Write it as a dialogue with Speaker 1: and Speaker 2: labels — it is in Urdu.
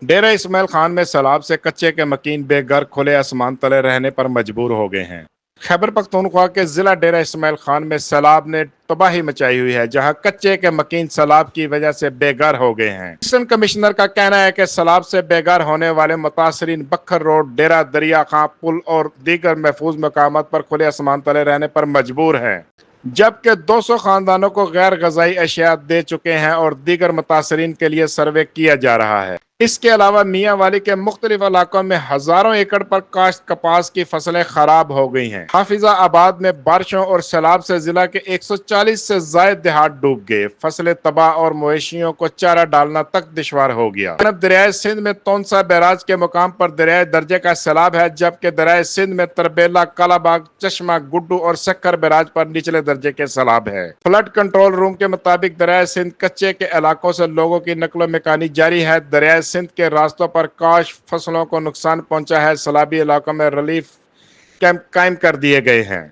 Speaker 1: ڈیرہ اسماعیل خان میں سیلاب سے کچے کے مکین بے گھر کھلے آسمان تلے رہنے پر مجبور ہو گئے ہیں۔ خیبر پختونخوا کے ضلع ڈیرہ اسماعیل خان میں سیلاب نے تباہی مچائی ہوئی ہے، جہاں کچے کے مکین سیلاب کی وجہ سے بے گھر ہو گئے ہیں۔ اسسٹنٹ کمشنر کا کہنا ہے کہ سیلاب سے بے گھر ہونے والے متاثرین بکھر روڈ، ڈیرہ دریا خان پل اور دیگر محفوظ مقامات پر کھلے آسمان تلے رہنے پر مجبور ہیں، جبکہ 200 خاندانوں کو غیر غذائی اشیاء دے چکے ہیں اور دیگر متاثرین کے لیے سروے کیا جا رہا ہے۔ اس کے علاوہ میاں والی کے مختلف علاقوں میں ہزاروں ایکڑ پر کاشت کپاس کی فصلیں خراب ہو گئی ہیں۔ حافظہ آباد میں بارشوں اور سیلاب سے ضلع کے 140 سے زائد دیہات ڈوب گئے، فصلیں تباہ اور مویشیوں کو چارہ ڈالنا تک دشوار ہو گیا۔ جناب دریائے سندھ میں تونسا بیراج کے مقام پر دریائے درجے کا سیلاب ہے، جبکہ دریائے سندھ میں تربیلا، کالا باغ، چشمہ، گڈو اور سکھر بیراج پر نچلے درجے کے سیلاب ہے۔ فلڈ کنٹرول روم کے مطابق دریائے سندھ کچے کے علاقوں سے لوگوں کی نقل و مکانی جاری ہے۔ دریائے سندھ کے راستوں پر کاشت فصلوں کو نقصان پہنچا ہے۔ سیلابی علاقوں میں ریلیف کیمپ قائم کر دیے گئے ہیں۔